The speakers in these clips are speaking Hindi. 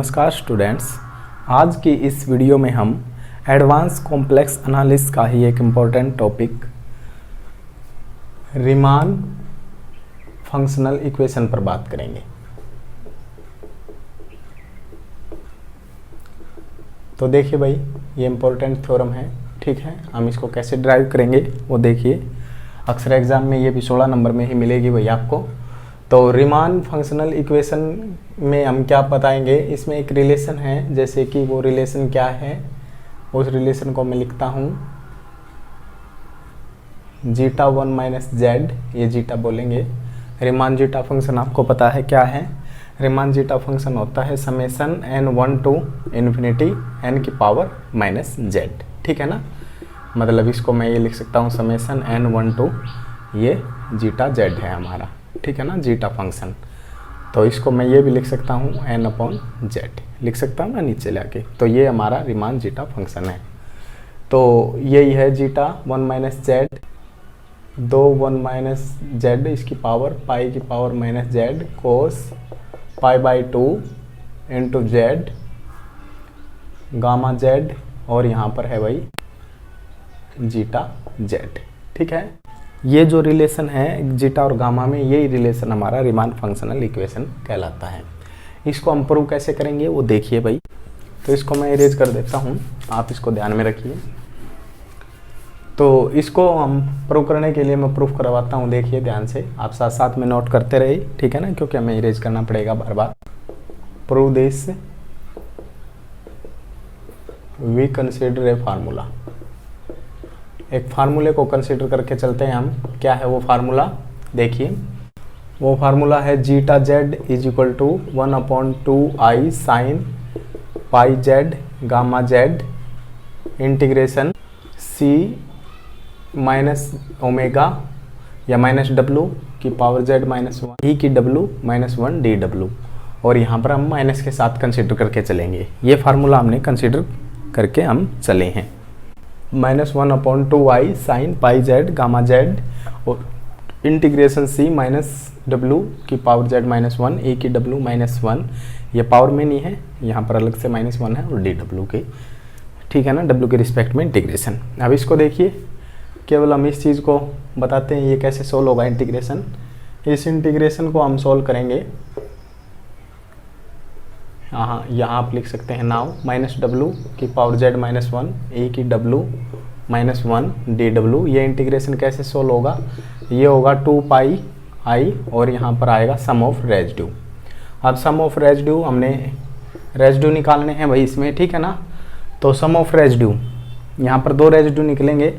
नमस्कार स्टूडेंट्स, आज की इस वीडियो में हम एडवांस कॉम्प्लेक्स एनालिसिस का ही एक important topic Riemann functional equation पर बात करेंगे। तो देखिए भाई, ये इम्पोर्टेंट थ्योरम है, ठीक है। हम इसको कैसे ड्राइव करेंगे वो देखिए। अक्सर एग्जाम में ये भी 16 नंबर में ही मिलेगी भाई आपको। तो रीमान फंक्शनल इक्वेशन में हम क्या बताएंगे, इसमें एक रिलेशन है, जैसे कि वो रिलेशन क्या है, उस रिलेशन को मैं लिखता हूँ जीटा 1 माइनस जेड, ये जीटा बोलेंगे। रीमान जीटा फंक्शन आपको पता है क्या है। रीमान जीटा फंक्शन होता है summation n1 to infinity n की पावर माइनस जेड, ठीक है ना। मतलब इसको मैं ये लिख सकता हूँ समेसन n1 टू, ये जीटा जेड है हमारा, ठीक है ना, जीटा फंक्शन। तो इसको मैं ये भी लिख सकता हूँ n अपॉन जेड, लिख सकता हूँ ना नीचे लाके। तो ये हमारा रीमान जीटा फंक्शन है। तो यही है zeta 1 minus Z, 1 minus Z इसकी पावर पाई की power minus Z cos pi by 2 into Z gamma Z, और यहाँ पर है भाई जीटा जेड, ठीक है। ये जो रिलेशन है जीटा और गामा में, यही रिलेशन हमारा रीमान फंक्शनल इक्वेशन कहलाता है। इसको हम प्रूव कैसे करेंगे वो देखिए भाई। तो इसको मैं इरेज कर देता हूँ, आप इसको ध्यान में रखिए। तो इसको हम प्रूव करने के लिए मैं प्रूफ करवाता हूँ, देखिए ध्यान से, आप साथ साथ में नोट करते रहिए, ठीक है ना, क्योंकि हमें इरेज करना पड़ेगा बार बार। Prove this we consider a formula. एक फार्मूले को कंसीडर करके चलते हैं हम। क्या है वो फार्मूला, देखिए। वो फार्मूला है zeta z is equal to 1 upon 2 I sine pi Z gamma z integration C minus omega या माइनस डब्लू की पावर जेड माइनस 1 ई की डब्लू माइनस 1 डी डब्लू, और यहाँ पर हम माइनस के साथ कंसीडर करके चलेंगे। ये फार्मूला हमने कंसीडर करके हम चले हैं। -1 अपॉन 2 आई sine pi Z gamma Z और इंटीग्रेशन सी माइनस डब्लू की पावर जेड माइनस 1 ए की डब्लू माइनस 1, ये पावर में नहीं है, यहाँ पर अलग से -1 है, और डी डब्लू के, ठीक है ना, डब्लू के रिस्पेक्ट में इंटीग्रेशन। अब इसको देखिए, केवल हम इस चीज़ को बताते हैं ये कैसे सोल्व होगा इंटीग्रेशन। इस इंटीग्रेशन को हम सोल्व करेंगे, हाँ यहाँ आप लिख सकते हैं नाउ माइनस डब्लू की पावर जेड माइनस 1 ए की डब्लू माइनस 1 डी डब्लू। ये इंटीग्रेशन कैसे सोल्व होगा, ये होगा 2 पाई आई और यहाँ पर आएगा सम ऑफ रेजिड्यू। अब सम ऑफ रेजिड्यू, हमने रेजिड्यू निकालने हैं भाई इसमें, ठीक है ना। तो सम ऑफ रेजिड्यू, यहाँ पर 2 रेजिड्यू निकलेंगे,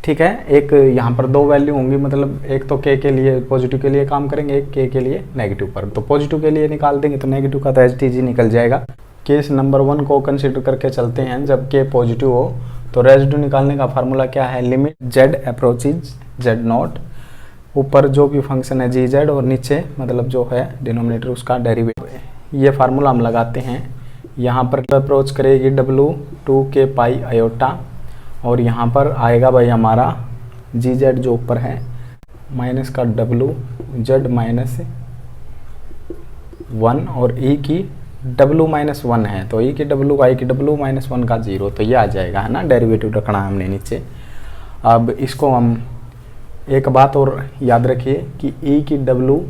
ठीक है। एक यहाँ पर 2 वैल्यू होंगी, मतलब एक तो के लिए पॉजिटिव के लिए काम करेंगे, एक के लिए नेगेटिव पर। तो पॉजिटिव के लिए निकाल देंगे तो नेगेटिव का तो एच टी जी निकल जाएगा। केस नंबर 1 को कंसिडर करके चलते हैं, जब के पॉजिटिव हो तो रेजिड्यू निकालने का फार्मूला क्या है, limit Z approaches Z not, ऊपर जो भी फंक्शन है जी जेड, और नीचे मतलब जो है डिनोमिनेटर उसका डेरिवेटिव। ये फार्मूला हम लगाते हैं। यहाँ पर अप्रोच करेगी डब्लू 2 के पाई आयोटा, और यहाँ पर आएगा भाई हमारा जी जेड जो ऊपर है माइनस का डब्लू जेड माइनस 1, और ई की डब्लू माइनस 1 है, तो ई की डब्लू आई की डब्लू माइनस 1 का 0, तो ये आ जाएगा, है ना, डेरिवेटिव रखना है हमने नीचे। अब इसको हम एक बात और याद रखिए कि ई की डब्लू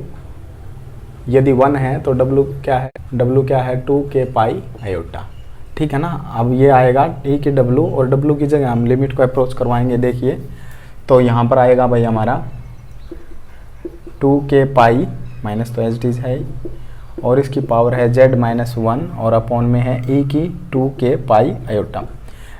यदि 1 है तो डब्लू क्या है 2 के पाई आयोटा, ठीक है ना। अब ये आएगा ई की डब्लू, और डब्लू की जगह हम लिमिट को अप्रोच करवाएंगे, देखिए। तो यहाँ पर आएगा भाई हमारा 2 के पाई माइनस तो एच डी है, और इसकी पावर है जेड माइनस 1, और अपॉन में है ई की 2 के पाई आयोटा,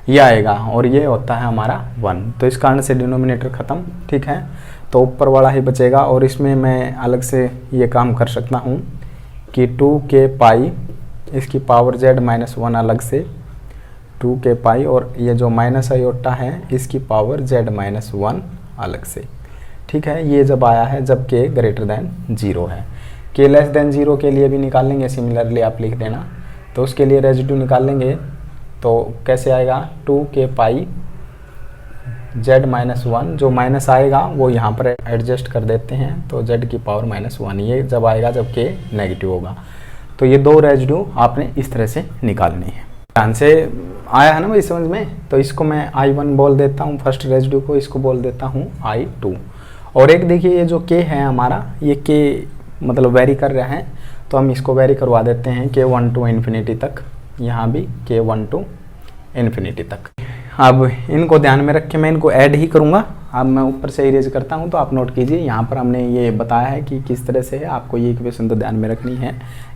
ये आएगा, और ये होता है हमारा 1। तो इस कारण से डिनोमिनेटर ख़त्म, ठीक है। तो ऊपर वाला ही बचेगा, और इसमें मैं अलग से ये काम कर सकता हूँ कि 2 के पाई इसकी पावर जेड माइनस 1 अलग से 2 के पाई, और ये जो माइनस आयोटा है इसकी पावर जेड माइनस 1 अलग से, ठीक है। ये जब आया है जब के ग्रेटर देन 0 है। के लेस देन 0 के लिए भी निकालेंगे, सिमिलरली आप लिख देना। तो उसके लिए रेजिड्यू निकालेंगे, तो कैसे आएगा 2 के पाई जेड माइनस 1, जो माइनस आएगा वो यहाँ पर एडजस्ट कर देते हैं, तो जेड की पावर माइनस 1, ये जब आएगा जब के नेगेटिव होगा। तो ये दो रेजिड्यू आपने इस तरह से निकालने हैं। ध्यान से आया है ना भाई समझ में। तो इसको मैं I1 बोल देता हूँ फर्स्ट रेजिड्यू को, इसको बोल देता हूँ I2। और एक देखिए ये जो K है हमारा, ये K मतलब वेरी कर रहा है, तो हम इसको वेरी करवा देते हैं K1 टू इन्फिनिटी तक, यहाँ भी K1 टू इन्फिनिटी तक। अब इनको ध्यान में रख के मैं इनको ऐड ही करूँगा। अब मैं ऊपर से इरेज करता हूँ, तो आप नोट कीजिए यहाँ पर हमने ये बताया है कि किस तरह से है, आपको ये इक्वेशन तो ध्यान में रखनी है।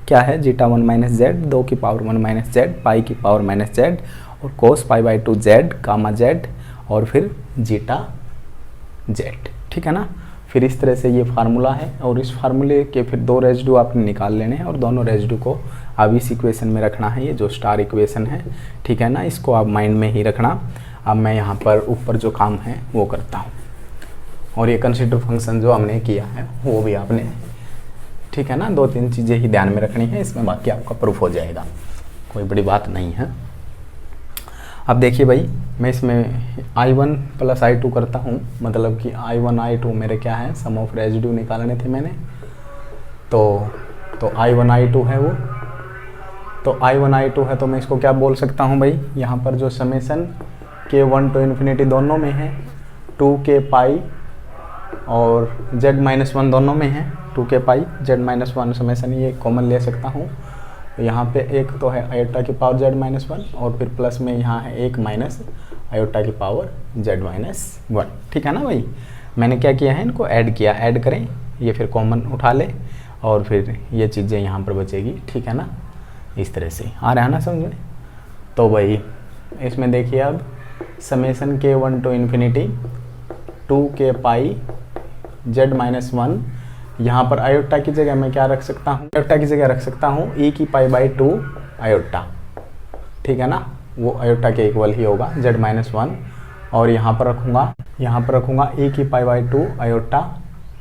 क्या है, जीटा 1 माइनस जेड, 2 की पावर 1 माइनस जेड, पाई की पावर माइनस जेड, और cos pi by 2 Z, gamma Z, और फिर जीटा जेड। ठीक है ना। फिर इस तरह से ये फार्मूला है, और इस फार्मूले के फिर दो रेजिड्यू आपने निकाल लेने हैं, और दोनों रेजिड्यू को अब इस इक्वेशन में रखना है, ये जो स्टार इक्वेशन है। ठीक है ना, इसको आप माइंड में ही रखना। अब मैं यहाँ पर ऊपर जो काम है वो करता हूँ, और ये कंसीडर फंक्शन जो हमने किया है वो भी आपने, ठीक है ना, 2-3 चीज़ें ही ध्यान में रखनी है इसमें, बाकी आपका प्रूफ हो जाएगा, कोई बड़ी बात नहीं है। अब देखिए भाई, मैं इसमें I1 प्लस I2 करता हूँ, मतलब कि I1 I2 मेरे क्या है, सम ऑफ रेजिड्यू निकालने थे मैंने। तो I1 I2 है वो, तो I1 I2 है, तो मैं इसको क्या बोल सकता हूँ भाई, यहाँ पर जो समेसन K1 टू इन्फिनिटी दोनों में है, 2K पाई और Z-1 दोनों में है, 2K पाई Z-1 समेसन, ये कॉमन ले सकता हूँ। तो यहाँ पे एक तो है आयोटा की पावर Z-1, और फिर प्लस में यहाँ है एक माइनस आयोटा की पावर Z-1। ठीक है ना भाई। मैंने क्या किया है, इनको ऐड किया, ऐड करें, ये फिर कॉमन उठा ले, और फिर ये चीज़ें यहाँ पर बचेगी। ठीक है ना, इस तरह से आ रहा है ना समझ में। तो भाई इसमें देखिए अब summation K1 to infinity 2K pi Z-1, यहाँ पर आयोटा की जगह मैं क्या रख सकता हूँ, आयोटा की जगह रख सकता हूँ e की पाई बाई 2 आयोटा। ठीक है ना, वो आयोटा के इक्वल ही होगा Z-1, और यहाँ पर रखूँगा e की पाई बाई 2 आयोटा,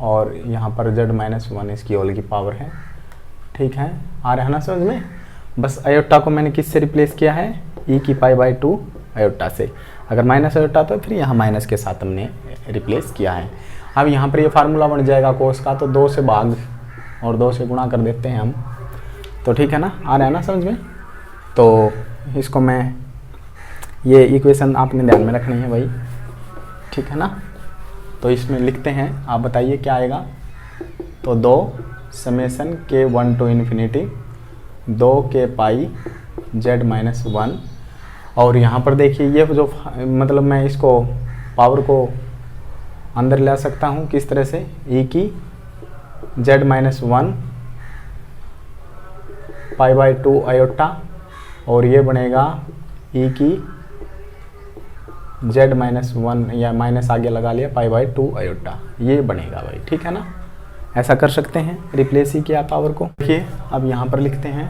और यहाँ पर Z-1 इसकी होल की पावर है। ठीक है, आ रहा है ना समझ में। बस आयोटा को मैंने किससे रिप्लेस किया है, e की पाई बाई 2 आयोटा से। अगर माइनस आयोटा तो फिर यहाँ माइनस के साथ हमने रिप्लेस किया है। अब यहाँ पर ये फार्मूला बन जाएगा कोस का, तो 2 से भाग और 2 से गुणा कर देते हैं हम। तो ठीक है ना, आ रहा है ना समझ में। तो इसको मैं, ये इक्वेशन आपने ध्यान में रखनी है भाई। ठीक है ना, तो इसमें लिखते हैं, आप बताइए क्या आएगा। तो 2 summation K1 to infinity 2K pi Z-1, और यहाँ पर देखिए ये जो मतलब मैं इसको पावर को अंदर ले सकता हूँ किस तरह से, e की Z-1 पाई बाई 2 आयोटा, और ये बनेगा e की Z-1 या माइनस आगे लगा लिया पाई बाई 2 आयोटा, ये बनेगा भाई। ठीक है ना, ऐसा कर सकते हैं, रिप्लेस ही किया पावर को। देखिए अब यहाँ पर लिखते हैं,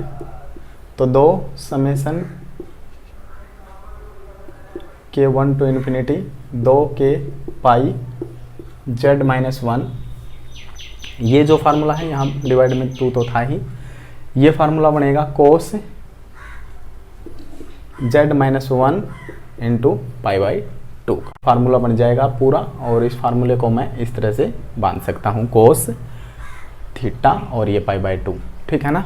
तो 2 summation K1 to infinity 2K pi Z-1, ये जो फार्मूला है यहाँ डिवाइड में 2 तो था ही, ये फार्मूला बनेगा कोस Z-1 into pi by 2 formula बन जाएगा पूरा। और इस फार्मूले को मैं इस तरह से बांध सकता हूँ, कोस थीटा और ये पाई बाई 2। ठीक है ना,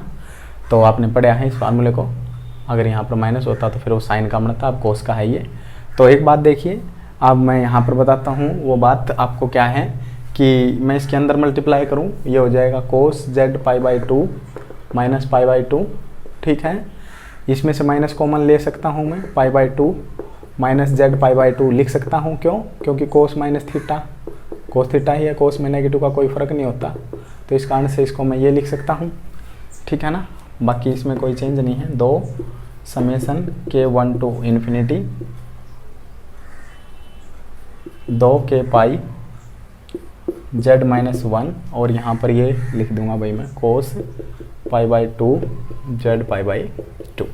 तो आपने पढ़ा है इस फार्मूले को। अगर यहाँ पर माइनस होता तो फिर वो साइन का बनता, अब कोस का है ये। तो एक बात देखिए, अब मैं यहाँ पर बताता हूँ वो बात आपको क्या है, कि मैं इसके अंदर मल्टीप्लाई करूँ, ये हो जाएगा कोस Z pi by 2 minus pi by 2। ठीक है, इसमें से माइनस कॉमन ले सकता हूँ मैं, pi by 2 minus Z pi by 2 लिख सकता हूँ। क्यों, क्योंकि cos minus theta cos theta ही है, कोस में नेगेटिव का कोई फ़र्क नहीं होता, तो इस कारण से इसको मैं ये लिख सकता हूँ। ठीक है ना, बाकी इसमें कोई चेंज नहीं है। 2 summation K1 to infinity 2K pi Z-1, और यहाँ पर ये लिख दूंगा भाई मैं, cos pi by 2 Z pi by 2।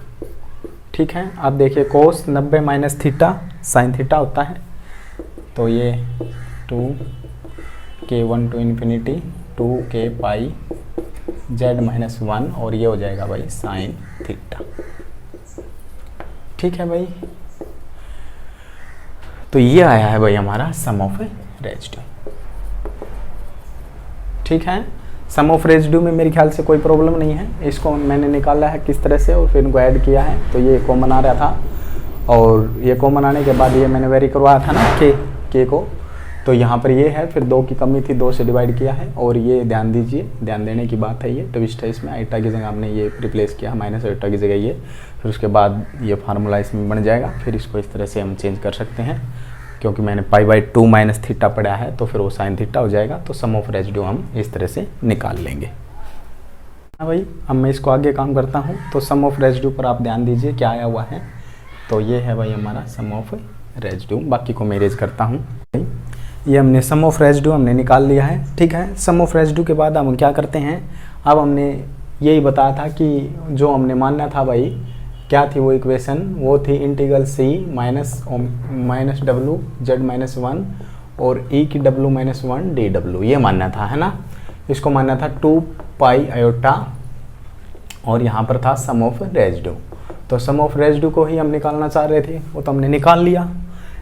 ठीक है, अब देखिए cos 90 minus theta sine theta होता है, तो ये 2K1 to infinity 2K pi Z-1, और ये हो जाएगा भाई साइन थीटा। ठीक है भाई, तो ये आया है भाई हमारा सम ऑफ रेजिड्यू। ठीक है, सम ऑफ रेजिड्यू में मेरे ख्याल से कोई प्रॉब्लम नहीं है, इसको मैंने निकाला है किस तरह से और फिर इनको ऐड किया है, तो ये कॉमन आ रहा था और ये कॉमन आने के बाद ये मैंने वेरी करवाया था ना के को, तो यहाँ पर ये है, फिर 2 की कमी थी 2 से डिवाइड किया है और ये ध्यान दीजिए, ध्यान देने की बात है, ये ट्विस्ट है इसमें, आइटा की जगह हमने ये रिप्लेस किया माइनस आइटा की जगह ये, फिर उसके बाद ये फार्मूला इसमें बन जाएगा। फिर इसको इस तरह से हम चेंज कर सकते हैं क्योंकि मैंने π/2 माइनस थीटा पढ़ा है तो फिर वो साइन थीटा हो जाएगा। तो सम ऑफ रेजिड्यू हम इस तरह से निकाल लेंगे। हाँ भाई, अब मैं इसको आगे काम करता हूँ। तो सम ऑफ रेजिड्यू पर आप ध्यान दीजिए क्या आया हुआ है, तो ये है भाई हमारा सम ऑफ रेजिड्यू। बाकी को मैं इरेज करता हूँ। ये हमने सम ऑफ रेजिड्यू हमने निकाल लिया है, ठीक है। सम ऑफ रेजिड्यू के बाद हम क्या करते हैं, अब हमने यही बताया था कि जो हमने मानना था भाई, क्या थी वो इक्वेशन, वो थी इंटीग्रल सी माइनस डब्लू जेड माइनस 1 और ई की डब्लू माइनस 1 डी डब्लू, ये मानना था, है ना। इसको मानना था 2 पाई आयोटा और यहाँ पर था सम ऑफ रेजिड्यू। तो सम ऑफ रेजिड्यू को ही हम निकालना चाह रहे थे, वो तो हमने निकाल लिया।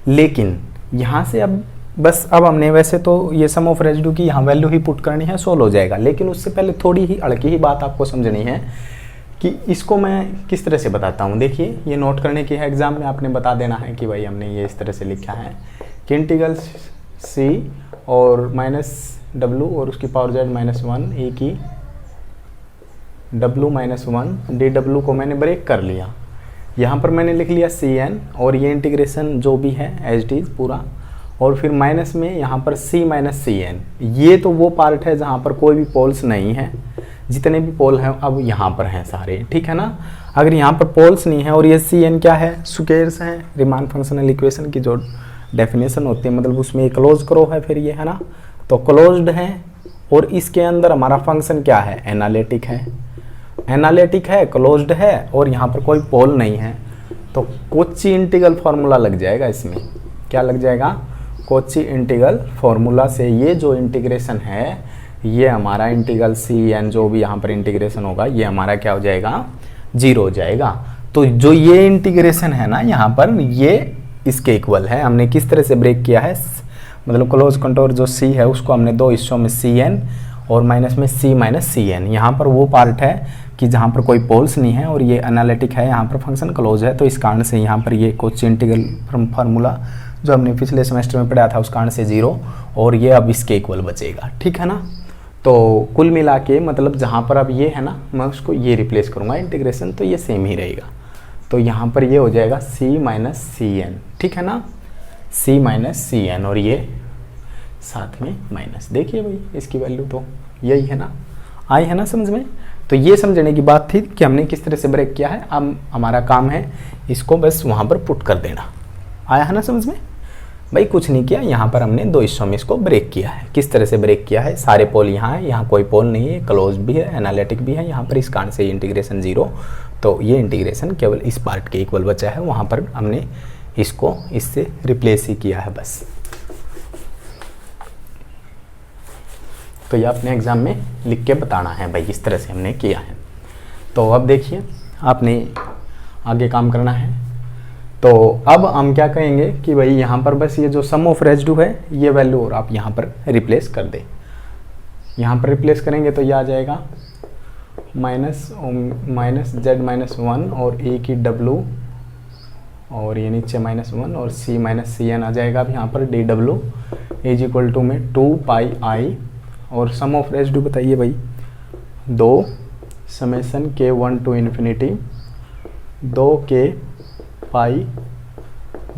लेकिन यहाँ से अब बस अब हमने वैसे तो ये सम ऑफ रेजिड्यू की यहाँ वैल्यू ही पुट करनी है, सोल्व हो जाएगा। लेकिन उससे पहले थोड़ी ही अड़की ही बात आपको समझनी है कि इसको मैं किस तरह से बताता हूँ। देखिए, ये नोट करने की है, एग्जाम में आपने बता देना है कि भाई हमने ये इस तरह से लिखा है कि इंटीग्रल सी और माइनस डब्लू और उसकी पावर जेड माइनस 1 ई की डब्लू माइनस 1 डी डब्लू को मैंने ब्रेक कर लिया। यहाँ पर मैंने लिख लिया सी एन और ये इंटीग्रेशन जो भी है एज इट इज़ पूरा, और फिर माइनस में यहाँ पर सी माइनस सी एन। ये तो वो पार्ट है जहाँ पर कोई भी पोल्स नहीं है, जितने भी पोल हैं अब यहाँ पर हैं सारे, ठीक है ना। अगर यहाँ पर पोल्स नहीं है और ये सी एन क्या है, स्क्वायर्स हैं, रीमान फंक्शनल इक्वेशन की जो डेफिनेशन होती है, मतलब उसमें क्लोज करो है, फिर ये है ना, तो क्लोज्ड है। और इसके अंदर हमारा फंक्शन क्या है, एनालिटिक है, एनालिटिक है, क्लोज्ड है और यहाँ पर कोई पोल नहीं है, तो कोची इंटीग्रल फार्मूला लग जाएगा इसमें। क्या लग जाएगा, कोची इंटीग्रल फार्मूला से ये जो इंटीग्रेशन है, ये हमारा इंटीग्रल सी एन जो भी यहाँ पर इंटीग्रेशन होगा, ये हमारा क्या हो जाएगा, 0 हो जाएगा। तो जो ये इंटीग्रेशन है ना यहाँ पर, ये इसके इक्वल है। हमने किस तरह से ब्रेक किया है, मतलब क्लोज कंटोर जो सी है उसको हमने 2 हिस्सों में सी एन और माइनस में सी माइनस सी एन। यहाँ पर वो पार्ट है कि जहाँ पर कोई पोल्स नहीं है और ये एनालिटिक है, यहाँ पर फंक्शन क्लोज है, तो इस कारण से यहाँ पर ये कोची इंटीग्रल फार्मूला जो हमने पिछले सेमेस्टर में पढ़ा था उस कारण से 0 और ये अब इसके इक्वल बचेगा, ठीक है ना। तो कुल मिला के मतलब जहाँ पर अब ये है ना, मैं उसको ये रिप्लेस करूँगा इंटीग्रेशन, तो ये सेम ही रहेगा। तो यहाँ पर ये हो जाएगा सी माइनस सी एन, ठीक है ना, सी माइनस सी एन और ये साथ में माइनस। देखिए भाई इसकी वैल्यू तो यही है ना, आई है ना समझ में। तो ये समझने की बात थी कि हमने किस तरह से ब्रेक किया है। अब हमारा काम है इसको बस वहाँ पर पुट कर देना। आया है ना समझ में भाई, कुछ नहीं किया, यहाँ पर हमने 2 हिस्सों में इसको ब्रेक किया है। किस तरह से ब्रेक किया है, सारे पोल यहाँ है, यहाँ कोई पोल नहीं है, क्लोज भी है, एनालिटिक भी है यहाँ पर, इस कारण से इंटीग्रेशन 0। तो ये इंटीग्रेशन केवल इस पार्ट के इक्वल बचा है, वहाँ पर हमने इसको इससे रिप्लेस ही किया है बस। तो ये अपने एग्जाम में लिख के बताना है भाई, इस तरह से हमने किया है। तो अब देखिए आपने आगे काम करना है। तो अब हम क्या कहेंगे कि भाई यहाँ पर बस ये जो सम ऑफ रेजिड्यू है ये वैल्यू और आप यहाँ पर रिप्लेस कर दें। यहाँ पर रिप्लेस करेंगे तो ये आ जाएगा माइनस जेड माइनस 1 और ए की डब्लू और ये नीचे -1 और सी माइनस सी एन आ जाएगा। अब यहाँ पर डी डब्लू इज इक्वल टू में 2 पाई आई और सम ऑफ रेजिड्यू बताइए भाई, 2 समेसन के 1 टू इन्फिनिटी 2 के पाई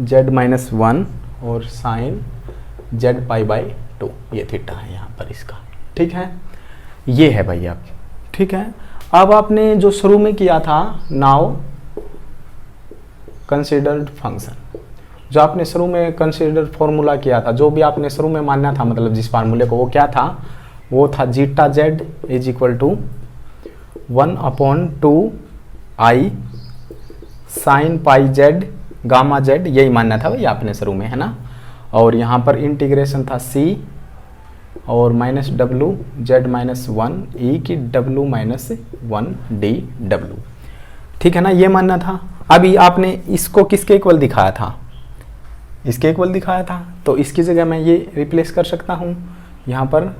जेड माइनस 1 और साइन जेड पाई बाई 2, ये थीटा है यहाँ पर इसका, ठीक है। ये है भाई आप, ठीक है। अब आपने जो शुरू में किया था नाउ कंसीडर्ड फंक्शन, जो आपने शुरू में कंसीडर्ड फॉर्मूला किया था, जो भी आपने शुरू में मानना था, मतलब जिस फार्मूले को, वो क्या था, वो था zeta z is equal to 1/2 i sine pi Z gamma z, यही मानना था भाई आपने शुरू में, है ना। और यहाँ पर इंटीग्रेशन था सी और minus W Z minus 1 e की डब्लू माइनस 1 डी डब्लू, ठीक है ना, ये मानना था। अभी आपने इसको किसके इक्वल दिखाया था, इसके इक्वल दिखाया था, तो इसकी जगह मैं ये रिप्लेस कर सकता हूँ। यहाँ पर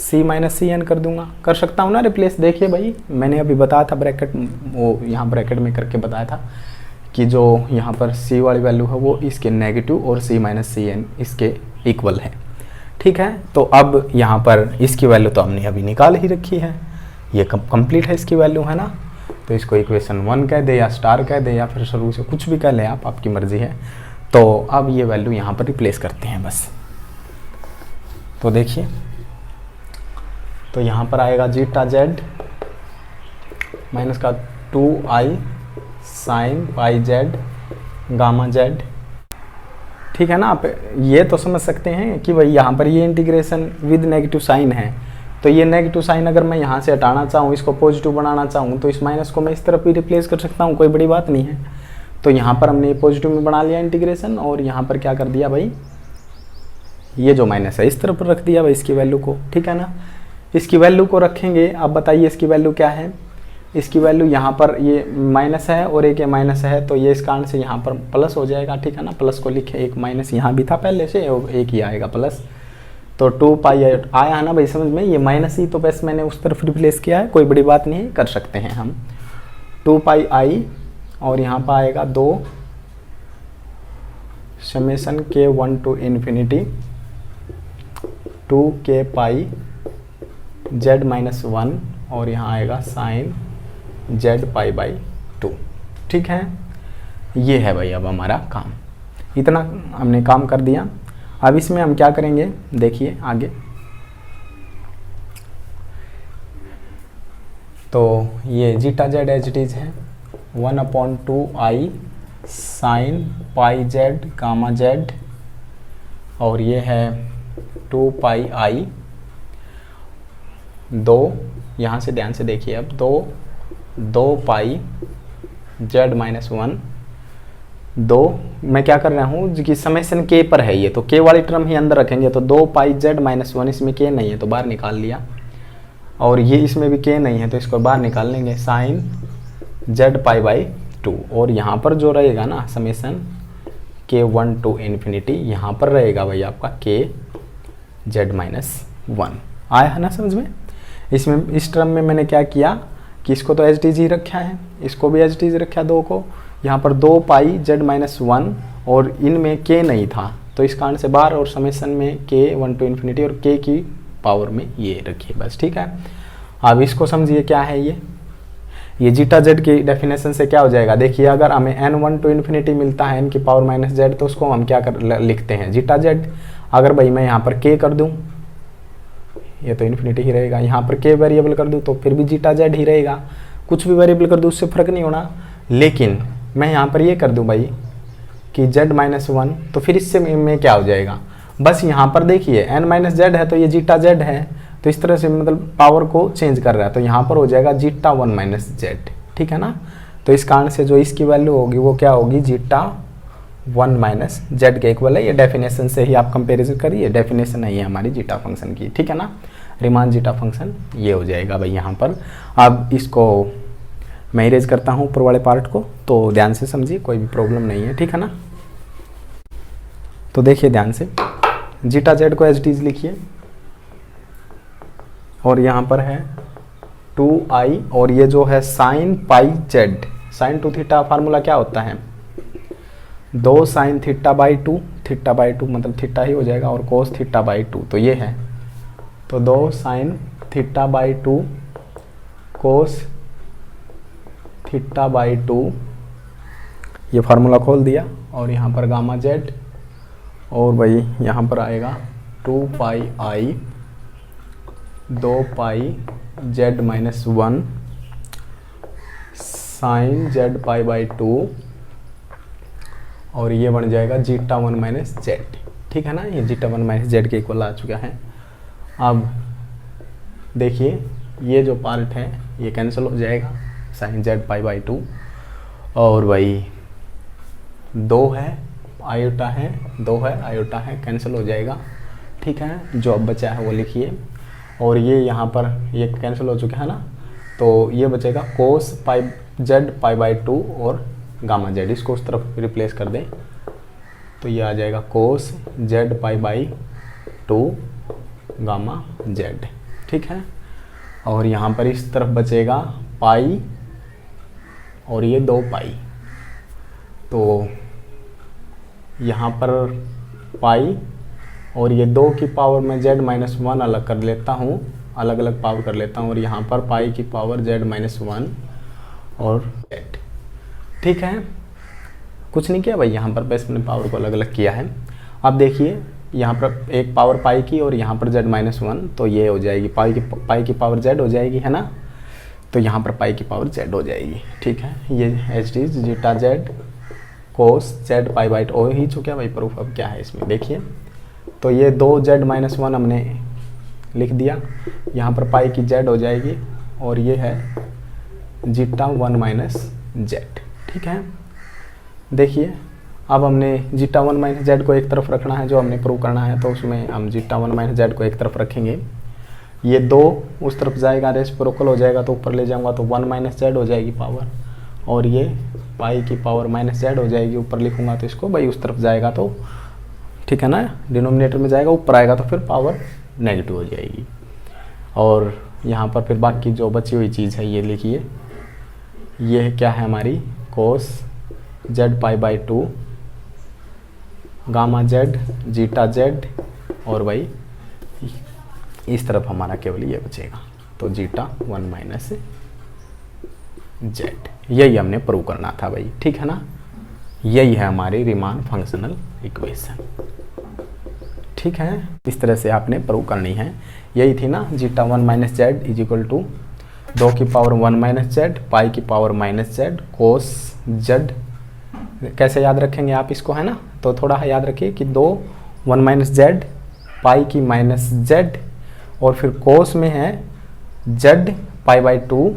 सी माइनस सी एन कर दूंगा, कर सकता हूँ ना रिप्लेस। देखिए भाई मैंने अभी बताया था ब्रैकेट, वो यहाँ ब्रैकेट में करके बताया था कि जो यहाँ पर सी वाली वैल्यू है वो इसके नेगेटिव और सी माइनस सी एन इसके इक्वल है। ठीक है, तो अब यहाँ पर इसकी वैल्यू तो हमने अभी निकाल ही रखी है, ये कंप्लीट है इसकी वैल्यू, है ना। तो इसको इक्वेशन 1 कह दे या स्टार कह दे या फिर शुरू से कुछ भी कह लें आप, आपकी मर्जी है। तो अब ये वैल्यू यहाँ पर रिप्लेस करते हैं बस। तो देखिए, तो यहाँ पर आएगा जीटा जेड माइनस का 2i sign pi Z gamma Z. ठीक है ना, आप ये तो समझ सकते हैं कि भाई यहाँ पर ये इंटीग्रेशन विद नेगेटिव साइन है, तो ये नेगेटिव साइन अगर मैं यहाँ से हटाना चाहूँ, इसको पॉजिटिव बनाना चाहूँ, तो इस माइनस को मैं इस तरफ भी रिप्लेस कर सकता हूँ, कोई बड़ी बात नहीं है। तो यहाँ पर हमने पॉजिटिव में बना लिया इंटीग्रेशन, और यहाँ पर क्या कर दिया भाई, ये जो माइनस है इस तरफ रख दिया भाई इसकी वैल्यू को। ठीक है ना, इसकी वैल्यू को रखेंगे। अब बताइए इसकी वैल्यू क्या है, इसकी वैल्यू यहाँ पर ये माइनस है और एक ये माइनस है, तो ये इस कारण से यहाँ पर प्लस हो जाएगा। ठीक है ना, प्लस को लिखे, एक माइनस यहाँ भी था पहले से और एक ही आएगा प्लस, तो 2 पाई आया है ना भाई समझ में। ये माइनस ही तो बस मैंने उस तरफ रिप्लेस किया है, कोई बड़ी बात नहीं है, कर सकते हैं हम। 2 पाई आई और यहाँ पर आएगा 2 समेशन के 1 टू इन्फिनिटी 2 के पाई जेड माइनस 1 और यहाँ आएगा साइन जेड पाई बाई 2। ठीक है, ये है भाई अब हमारा काम, इतना हमने काम कर दिया। अब इसमें हम क्या करेंगे देखिए आगे। तो ये जीटा जेड एच डीज है 1/2i sign pi Z gamma Z, और ये है 2 पाई आई 2, यहाँ से ध्यान से देखिए अब 2 पाई जेड माइनस 1 2, मैं क्या कर रहा हूँ कि समेशन के पर है ये, तो के वाली टर्म ही अंदर रखेंगे, तो 2 पाई जेड माइनस 1, इसमें के नहीं है तो बाहर निकाल लिया, और ये इसमें भी के नहीं है तो इसको बाहर निकाल लेंगे, साइन जेड पाई बाई 2, और यहाँ पर जो रहेगा ना समेशन के 1 टू इन्फिनिटी, यहाँ पर रहेगा भाई आपका के जेड माइनस 1। आया है ना समझ में। इसमें इस टर्म में मैंने क्या किया कि इसको तो एच डी जी रखा है, इसको भी एच डी जी रखा 2 को, यहाँ पर 2 पाई जेड माइनस 1 और इनमें के नहीं था तो इस कारण से बाहर, और समेशन में के 1 टू इन्फिनिटी और के की पावर में ये रखिए बस। ठीक है, अब इसको समझिए क्या है ये जीटा जेड की डेफिनेशन से क्या हो जाएगा। देखिए अगर हमें n1 टू इन्फिनिटी मिलता है n की पावर माइनस जेड, तो उसको हम क्या कर लिखते हैं जीटा जेड। अगर भाई मैं यहाँ पर k कर दूँ, ये तो इन्फिनिटी ही रहेगा, यहाँ पर k वेरिएबल कर दूँ तो फिर भी जीटा जेड ही रहेगा, कुछ भी वेरिएबल कर दूँ उससे फ़र्क नहीं होना। लेकिन मैं यहाँ पर ये कर दूँ भाई कि z माइनस 1, तो फिर इससे में क्या हो जाएगा, बस यहाँ पर देखिए n माइनस जेड है तो ये जीटा जेड है, तो इस तरह से मतलब पावर को चेंज कर रहा है, तो यहाँ पर हो जाएगा जीटा 1 माइनस जेड। ठीक है ना, तो इस कारण से जो इसकी वैल्यू होगी वो क्या होगी, जीटा 1 माइनस जेड के इक्वल है। ये डेफिनेशन से ही आप कंपेरिजन करिए, डेफिनेशन है ये हमारी जीटा फंक्शन की। ठीक है ना, रिमान जीटा फंक्शन ये हो जाएगा भाई यहाँ पर। अब इसको मैं इरेज करता हूँ ऊपर वाले पार्ट को, तो ध्यान से समझिए, कोई भी प्रॉब्लम नहीं है। ठीक है ना, तो देखिए ध्यान से, जीटा जेड को एच डीज लिखिए, और यहाँ पर है 2i और ये जो है sign pi Z, sign to theta formula क्या होता है, 2 sine theta by 2, theta by 2 मतलब थीटा ही हो जाएगा, और कोस थीटा बाई 2, तो ये है, तो 2 sine theta by 2 cos theta by 2, ये फार्मूला खोल दिया, और यहाँ पर गामा जेड, और भाई यहाँ पर आएगा 2 pi I 2 pi Z minus 1 sine Z pi by 2, और ये बन जाएगा जीटा 1 माइनस जेड। ठीक है ना, ये जीटा 1 माइनस जेड के इक्वल आ चुका है। अब देखिए ये जो पार्ट है ये कैंसिल हो जाएगा, साइन जेड पाई बाई 2, और भाई 2 है आयोटा है, 2 है आयोटा है, कैंसिल हो जाएगा। ठीक है, जो अब बचा है वो लिखिए, और ये यहाँ पर ये कैंसिल हो चुका है ना, तो ये बचेगा कोस पाई जेड पाई बाई 2 और गामा जेड, इसको उस तरफ रिप्लेस कर दें, तो ये आ जाएगा कोस Z pi by 2 gamma Z. ठीक है। और यहाँ पर इस तरफ बचेगा पाई और ये 2 पाई, तो यहाँ पर पाई और ये 2 की पावर में z-1 अलग कर लेता हूँ, अलग अलग पावर कर लेता हूँ, और यहाँ पर पाई की पावर z-1 और z। ठीक है, कुछ नहीं किया भाई, यहाँ पर बस मैंने पावर को अलग अलग किया है। अब देखिए यहाँ पर एक पावर पाई की और यहाँ पर z-1, तो ये हो जाएगी पाई की पावर z हो जाएगी, है ना। तो यहाँ पर पाई की पावर z हो जाएगी। ठीक है, ये H D zeta z cos z pi by two ही चुका भाई प्रूफ। अब क्या है इसमें देखिए, तो ये 2z-1 हमने लिख दिया, यहाँ पर पाई की z हो जाएगी और ये है जीटा 1 - z। ठीक है, देखिए अब हमने जीटा 1 - z को एक तरफ रखना है, जो हमने प्रूव करना है, तो उसमें हम जीटा 1 - z को एक तरफ रखेंगे। ये 2 उस तरफ जाएगा, रेसिप्रोकल हो जाएगा, तो ऊपर ले जाऊंगा तो 1 - z हो जाएगी पावर, और ये पाई की पावर -z हो जाएगी, ऊपर लिखूंगा तो इसको भाई उस तरफ जाएगा तो ठीक है ना, डिनोमिनेटर में जाएगा, ऊपर आएगा तो फिर पावर नेगेटिव हो जाएगी। और यहाँ पर फिर बाकी जो बची हुई चीज़ है ये लिखिए, ये क्या है हमारी कोस z pi by 2 gamma z zeta z, और भाई इस तरफ हमारा केवल ये बचेगा, तो जीटा 1 - z। यही हमने प्रूव करना था भाई, ठीक है ना। यही है हमारी रीमान फंक्शनल इक्वेशन। ठीक है, इस तरह से आपने प्रूव करनी है। यही थी ना, zeta 1 - z is equal to 2 की पावर 1 - z पाई की पावर -z कोस z। कैसे याद रखेंगे आप इसको, है ना, तो थोड़ा याद रखिए कि 2 1 - z पाई की -z और फिर कोस में है z पाई बाई 2,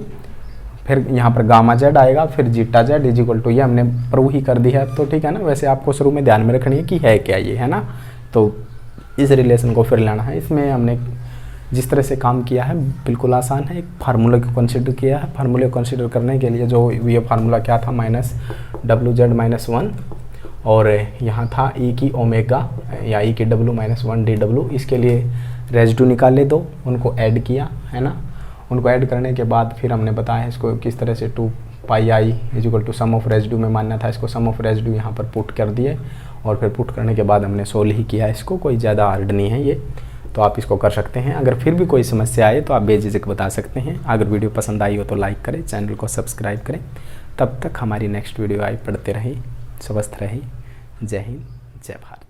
फिर यहाँ पर गामा z आएगा, फिर zeta z is equal to, ये हमने प्रूव ही कर दी है। तो ठीक है ना, वैसे आपको शुरू में ध्यान में रखनी है कि है क्या ये, है ना। तो इस रिलेशन को फिर लाना है। इसमें हमने जिस तरह से काम किया है बिल्कुल आसान है। एक फार्मूले को कंसिडर किया है, फार्मूले को कंसिडर करने के लिए जो ये फार्मूला क्या था, -WZ-1, और यहाँ था e की ओमेगा या e की W-1 dW। इसके लिए रेजिड्यू निकाले दो, उनको ऐड किया, है ना। उनको ऐड करने के बाद फिर हमने बताया इसको किस तरह से 2 pi I is equal to sum of residue में मानना था, इसको सम ऑफ रेजिड्यू यहाँ पर पुट कर दिए, और फिर पुट करने के बाद हमने सोल्व ही किया इसको। कोई ज़्यादा हार्ड नहीं है ये, तो आप इसको कर सकते हैं। अगर फिर भी कोई समस्या आए तो आप बेझिझक बता सकते हैं। अगर वीडियो पसंद आई हो तो लाइक करें, चैनल को सब्सक्राइब करें। तब तक हमारी नेक्स्ट वीडियो आई पढ़ते रहें, स्वस्थ रहें। जय हिंद, जय भारत।